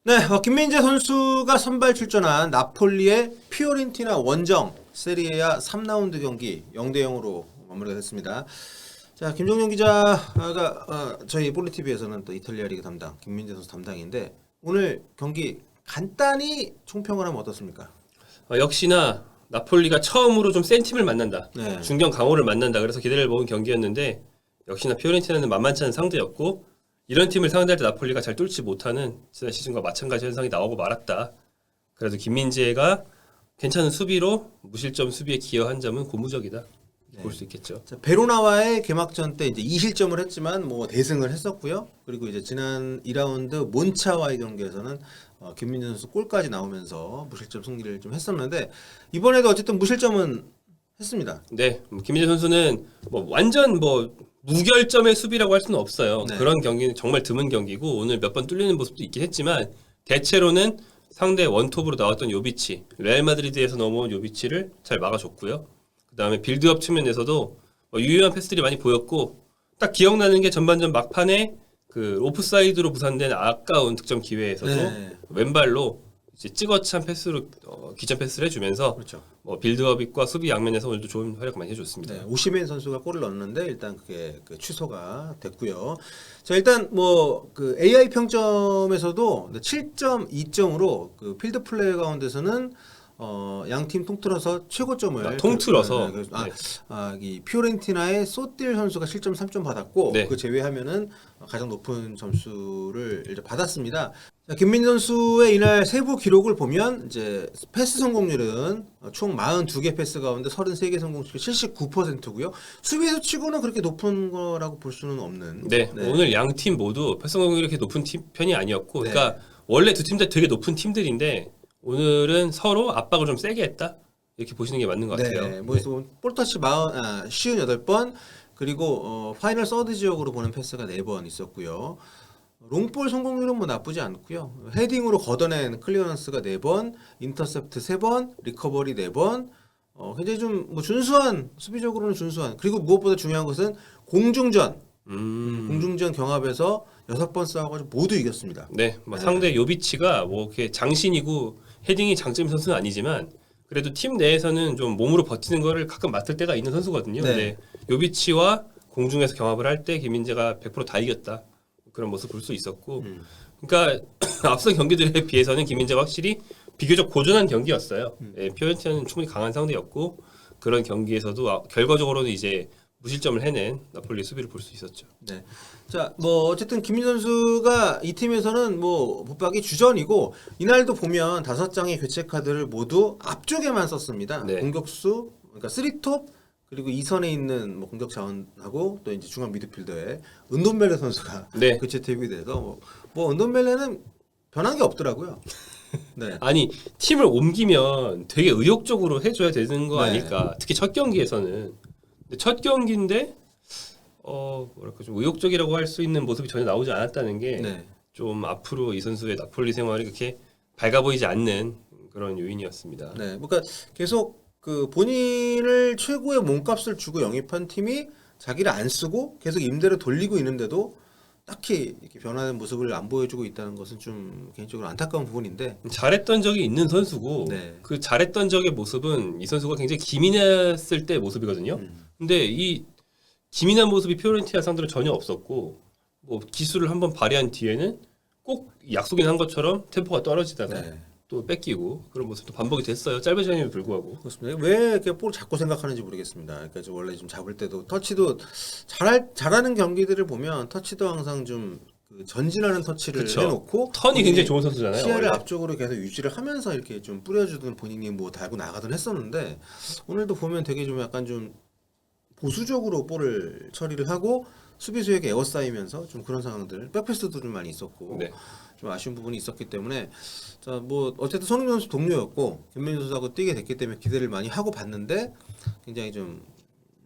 네, 김민재 선수가 선발 출전한 나폴리의 피오렌티나 원정 세리에아 3라운드 경기 0대 0으로 마무리가 됐습니다. 자, 김종용 기자가 저희 볼리TV에서는 또 이탈리아 리그 담당 김민재 선수 담당인데 오늘 경기 간단히 총평을 하면 어떻습니까? 역시나 나폴리가 처음으로 좀 센 팀을 만난다. 네. 중견 강호를 만난다. 그래서 기대를 모은 경기였는데 역시나 피오렌티나는 만만치 않은 상대였고 이런 팀을 상대할 때 나폴리가 잘 뚫지 못하는 지난 시즌과 마찬가지 현상이 나오고 말았다. 그래도 김민재가 괜찮은 수비로 무실점 수비에 기여한 점은 고무적이다. 볼 수 있겠죠. 자, 베로나와의 개막전 때 이제 2실점을 했지만 뭐 대승을 했었고요. 그리고 이제 지난 2라운드 몬차와의 경기에서는 김민재 선수 골까지 나오면서 무실점 승리를 좀 했었는데 이번에도 어쨌든 무실점은 했습니다. 네, 김민재 선수는 뭐 완전 무결점의 수비라고 할 수는 없어요. 네. 그런 경기는 정말 드문 경기고 오늘 몇 번 뚫리는 모습도 있긴 했지만 대체로는 상대 원톱으로 나왔던 요비치, 레알 마드리드에서 넘어온 요비치를 잘 막아줬고요. 그다음에 빌드업 측면에서도 유효한 패스들이 많이 보였고 딱 기억나는 게 전반전 막판에 그 오프사이드로 부산된 아까운 득점 기회에서도 네. 왼발로 이제 찌거찬 패스로 기점 패스를 해주면서 그렇죠. 빌드업과 수비 양면에서 오늘도 좋은 활약 많이 해줬습니다. 네, 오시멘 선수가 골을 넣었는데 일단 그게 취소가 됐고요. 자, 일단 그 AI 평점에서도 7.2점으로 그 필드 플레이 가운데서는 양 팀 통틀어서 최고점을 통틀어서 이 피오렌티나의 소틸 선수가 7.3점 받았고 네. 그 제외하면은 가장 높은 점수를 이제 받았습니다. 자, 김민재 선수의 이날 세부 기록을 보면 이제 패스 성공률은 총 42개 패스 가운데 33개 성공률 79%고요. 수비에서 치고는 그렇게 높은 거라고 볼 수는 없는. 네, 오늘 양 팀 모두 패스 성공률이 그렇게 높은 편이 아니었고, 네. 그러니까 원래 두 팀 다 되게 높은 팀들인데 오늘은 서로 압박을 좀 세게 했다 이렇게 보시는 게 맞는 것 같아요. 네, 볼터치 58번 그리고 파이널 서드 지역으로 보낸 패스가 4번 있었고요. 롱볼 성공률은 뭐 나쁘지 않고요. 헤딩으로 걷어낸 클리어런스가 4번, 인터셉트 3번, 리커버리 4번. 굉장히 좀 준수한, 수비적으로는 준수한. 그리고 무엇보다 중요한 것은 공중전. 공중전 경합에서 6번 싸워가지고 모두 이겼습니다. 네, 상대 요비치가 이렇게 장신이고 헤딩이 장점인 선수는 아니지만 그래도 팀 내에서는 좀 몸으로 버티는 거를 가끔 맡을 때가 있는 선수거든요. 네. 근데 요비치와 공중에서 경합을 할 때 김민재가 100%다 이겼다. 그런 모습 볼 수 있었고, 그러니까 앞선 경기들에 비해서는 김민재가 확실히 비교적 고전한 경기였어요. 예, 피오렌티나는 충분히 강한 상대였고 그런 경기에서도 결과적으로는 이제 무실점을 해낸 나폴리 수비를 볼 수 있었죠. 네. 자, 어쨌든 김민재 선수가 이 팀에서는 붙박이 주전이고 이날도 보면 5장의 교체 카드를 모두 앞쪽에만 썼습니다. 네. 공격수, 그러니까 3톱 그리고 2선에 있는 공격 자원하고 또 이제 중앙 미드필더에 은돈벨레 선수가 네. 교체 투입이 돼서 은돈벨레는 변한 게 없더라고요. 네. 아니 팀을 옮기면 되게 의욕적으로 해줘야 되는 거 네. 아닐까. 특히 첫 경기에서는. 근데 첫 경기인데 좀 의욕적이라고 할 수 있는 모습이 전혀 나오지 않았다는 게 좀 네. 앞으로 이 선수의 나폴리 생활이 그렇게 밝아 보이지 않는 그런 요인이었습니다. 네. 그러니까 계속 그 본인을 최고의 몸값을 주고 영입한 팀이 자기를 안 쓰고 계속 임대를 돌리고 있는데도 딱히 이렇게 변화된 모습을 안 보여주고 있다는 것은 좀 개인적으로 안타까운 부분인데. 잘했던 적이 있는 선수고 네. 그 잘했던 적의 모습은 이 선수가 굉장히 기민했을 때 모습이거든요. 근데 이 기민한 모습이 피오렌티나 상대로 전혀 없었고 기술을 한번 발휘한 뒤에는 꼭 약속인 한 것처럼 템포가 떨어지다가 네. 또 뺏기고 그런 모습도 반복이 됐어요. 짧은 시간임에도 불구하고. 그렇습니다. 왜 이렇게 볼 자꾸 생각하는지 모르겠습니다. 그러니까 원래 좀 잡을 때도 터치도 잘하는 경기들을 보면 터치도 항상 좀 전진하는 터치를 그쵸. 해놓고 턴이 굉장히 좋은 선수잖아요. 시야를 원래. 앞쪽으로 계속 유지를 하면서 이렇게 좀 뿌려주든 본인이 달고 나가든 했었는데 오늘도 보면 되게 좀 약간 좀 보수적으로 볼을 처리를 하고 수비수에게 에워싸이면서 좀 그런 상황들 백패스도 좀 많이 있었고 네. 좀 아쉬운 부분이 있었기 때문에 자 어쨌든 손흥민 선수 동료였고 김민재 선수하고 뛰게 됐기 때문에 기대를 많이 하고 봤는데 굉장히 좀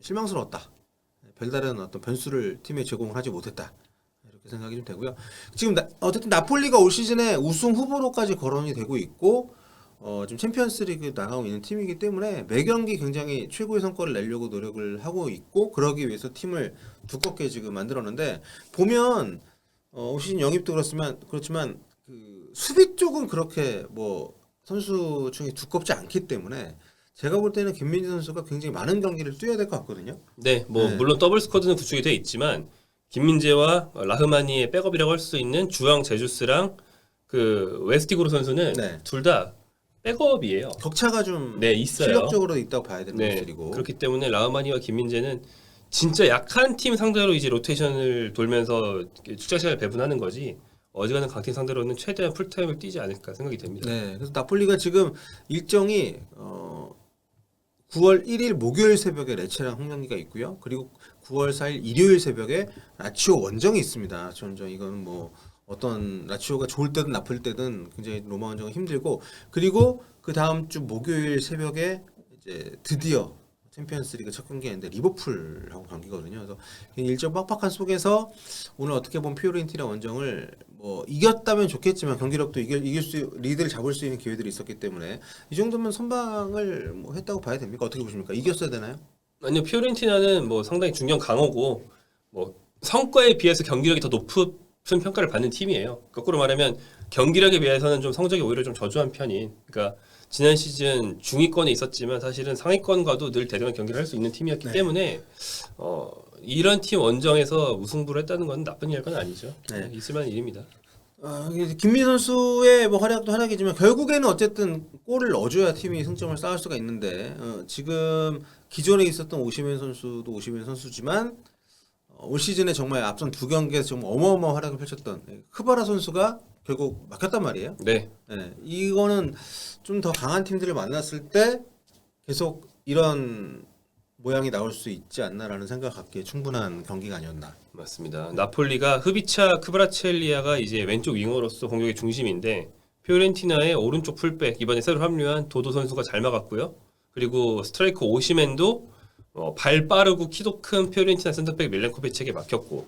실망스러웠다. 별다른 어떤 변수를 팀에 제공을 하지 못했다. 이렇게 생각이 좀 되고요. 지금 어쨌든 나폴리가 올 시즌에 우승 후보로까지 거론이 되고 있고 지금 챔피언스리그 나가고 있는 팀이기 때문에 매 경기 굉장히 최고의 성과를 내려고 노력을 하고 있고 그러기 위해서 팀을 두껍게 지금 만들었는데 보면 올 시즌 영입도 그렇지만 그 수비 쪽은 그렇게 뭐 선수층이 두껍지 않기 때문에 제가 볼 때는 김민재 선수가 굉장히 많은 경기를 뛰어야 될 것 같거든요. 네, 뭐 네. 물론 더블 스쿼드는 구축이 돼 있지만 김민재와 라흐마니의 백업이라고 할 수 있는 주앙 제주스랑 그 웨스티고르 선수는 네. 둘 다 백업이에요. 격차가 좀 네, 있어요. 실력적으로 있다고 봐야 되는 네, 것들이고. 그렇기 때문에 라흐마니와 김민재는 진짜 약한 팀 상대로 이제 로테이션을 돌면서 출장 시간을 배분하는 거지. 어지간한 강팀 상대로는 최대한 풀타임을 뛰지 않을까 생각이 됩니다. 네, 그래서 나폴리가 지금 일정이 9월 1일 목요일 새벽에 레체랑 홈경기가 있고요. 그리고 9월 4일 일요일 새벽에 라치오 원정이 있습니다. 점점 이건 뭐 어떤 라치오가 좋을 때든 나쁠 때든 굉장히 로마 원정은 힘들고 그리고 그 다음 주 목요일 새벽에 이제 드디어 챔피언스리그 첫 경기인데 리버풀하고 경기거든요. 그래서 일정 빡빡한 속에서 오늘 어떻게 보면 피오렌티나 원정을 뭐 이겼다면 좋겠지만 경기력도 이길 수 리드를 잡을 수 있는 기회들이 있었기 때문에 이 정도면 선방을 뭐 했다고 봐야 됩니까? 어떻게 보십니까? 이겼어야 되나요? 아니요, 피오렌티나는 뭐 상당히 중견 강호고 뭐 성과에 비해서 경기력이 더 높은 평가를 받는 팀이에요. 거꾸로 말하면 경기력에 비해서는 좀 성적이 오히려 좀 저조한 편인. 그러니까 지난 시즌 중위권에 있었지만 사실은 상위권과도 늘 대등한 경기를 할 수 있는 팀이었기 네. 때문에 이런 팀 원정에서 우승부를 했다는 건 나쁜 일은 아니죠. 네. 있을만한 일입니다. 김민 선수의 뭐 활약도 활약이지만 결국에는 어쨌든 골을 넣어줘야 팀이 승점을 쌓을 수가 있는데 지금 기존에 있었던 오시멘 선수도 오시멘 선수지만 올 시즌에 정말 앞선 두 경기에서 정말 어마어마한 활약을 펼쳤던 크바라 선수가 결국 막혔단 말이에요. 네, 네, 이거는 좀 더 강한 팀들을 만났을 때 계속 이런 모양이 나올 수 있지 않나라는 생각 갖기에 충분한 경기가 아니었나. 맞습니다. 나폴리가 흐비차 크브라첼리아가 이제 왼쪽 윙어로서 공격의 중심인데 피오렌티나의 오른쪽 풀백 이번에 새로 합류한 도도 선수가 잘 막았고요. 그리고 스트라이커 오시멘도 발 빠르고 키도 큰 피오렌티나 센터백 밀렌코비치에게 막혔고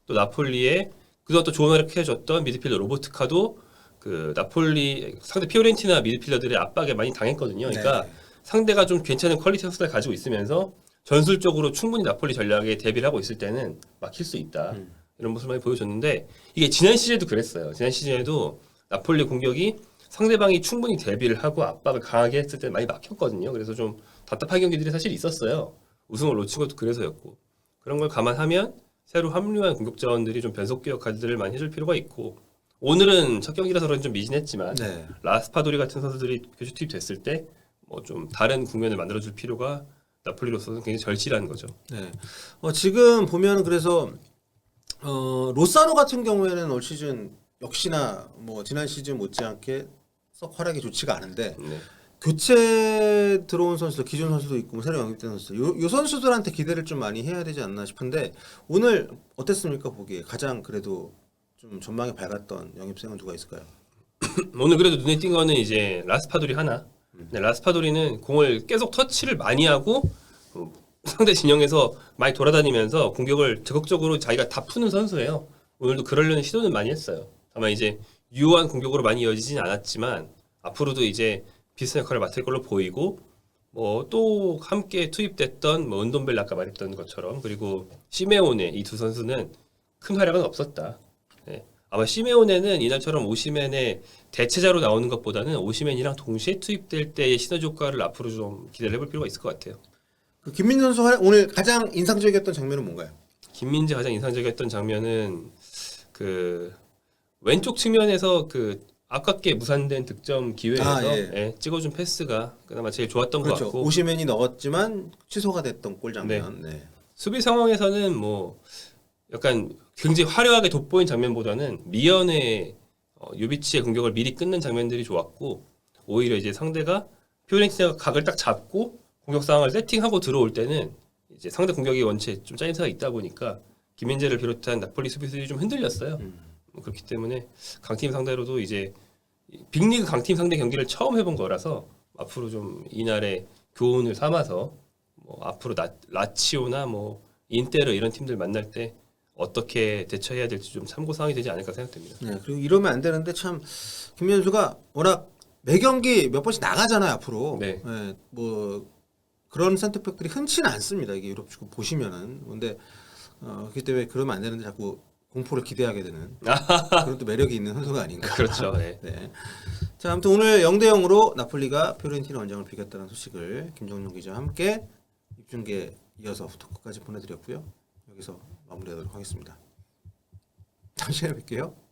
또 나폴리의 그동안 또 좋은 활약 해줬던 미드필더 로보트카도 그 나폴리 상대 피오렌티나 미드필더들의 압박에 많이 당했거든요. 그러니까 네. 상대가 좀 괜찮은 퀄리티 선수를 가지고 있으면서 전술적으로 충분히 나폴리 전략에 대비를 하고 있을 때는 막힐 수 있다. 이런 모습을 많이 보여줬는데 이게 지난 시즌에도 그랬어요. 지난 시즌에도 나폴리 공격이 상대방이 충분히 대비를 하고 압박을 강하게 했을 때 많이 막혔거든요. 그래서 좀 답답한 경기들이 사실 있었어요. 우승을 놓친 것도 그래서였고 그런 걸 감안하면 새로 합류한 공격 자원들이 좀 변속 역할들을 많이 해줄 필요가 있고 오늘은 첫 경기라서 그런지 좀 미진했지만 네. 라스파도리 같은 선수들이 교체 투입됐을 때 뭐 좀 다른 국면을 만들어줄 필요가 나폴리로서는 굉장히 절실한 거죠. 네. 지금 보면 그래서 로사노 같은 경우에는 올 시즌 역시나 뭐 지난 시즌 못지않게 썩 활약이 좋지가 않은데 네. 교체 들어온 선수들 기존 선수도 있고 뭐 새로 영입된 선수 요 선수들한테 기대를 좀 많이 해야 되지 않나 싶은데 오늘 어땠습니까 보기에 가장 그래도 좀 전망이 밝았던 영입생은 누가 있을까요? 오늘 그래도 눈에 띈 거는 이제 라스파도리 하나. 네, 라스파도리는 공을 계속 터치를 많이 하고 상대 진영에서 많이 돌아다니면서 공격을 적극적으로 자기가 다 푸는 선수예요. 오늘도 그러려는 시도는 많이 했어요. 다만 이제 유효한 공격으로 많이 이어지진 않았지만 앞으로도 이제 비슷한 역할을 맡을 걸로 보이고 뭐 또 함께 투입됐던 뭐 은돈벨 아까 말했던 것처럼 그리고 시메오네 이 두 선수는 큰 활약은 없었다. 네. 아마 시메오네는 이날처럼 오시멘의 대체자로 나오는 것보다는 오시멘이랑 동시에 투입될 때의 시너지 효과를 앞으로 좀 기대를 해볼 필요가 있을 것 같아요. 그 김민 선수 활약 오늘 가장 인상적이었던 장면은 뭔가요? 김민재 가장 인상적이었던 장면은 그 왼쪽 측면에서 그 아깝게 무산된 득점 기회에서 예, 찍어준 패스가 그나마 제일 좋았던 것 그렇죠. 같고 오시멘이 넣었지만 취소가 됐던 골 장면. 네. 수비 상황에서는 뭐 약간 굉장히 화려하게 돋보인 장면보다는 미연의 요비치의 공격을 미리 끊는 장면들이 좋았고 오히려 이제 상대가 피오렌티나가 각을 딱 잡고 공격 상황을 세팅하고 들어올 때는 이제 상대 공격이 원체 좀 짜임새가 있다 보니까 김민재를 비롯한 나폴리 수비수들이 좀 흔들렸어요. 그렇기 때문에 강팀 상대로도 이제 빅리그 강팀 상대 경기를 처음 해본 거라서 앞으로 좀 이날의 교훈을 삼아서 뭐 앞으로 라치오나 뭐 인테르 이런 팀들 만날 때 어떻게 대처해야 될지 좀 참고 사항이 되지 않을까 생각됩니다. 네, 그리고 이러면 안 되는데 참 김민수가 워낙 매 경기 몇 번씩 나가잖아요 앞으로. 네. 뭐 그런 센터백들이 흔치는 않습니다. 이게 유럽 축구 보시면은 근데 그렇기 때문에 그러면 안 되는데 자꾸 공포를 기대하게 되는 그런 또 매력이 있는 선수가 아닌가. 그렇죠. 네. 네. 자, 아무튼 오늘 0대0으로 나폴리가 피오렌티나 원정을 비겼다는 소식을 김정용 기자와 함께 입중계 이어서 토크까지 보내드렸고요. 여기서 마무리하도록 하겠습니다. 다음 시간에 뵐게요.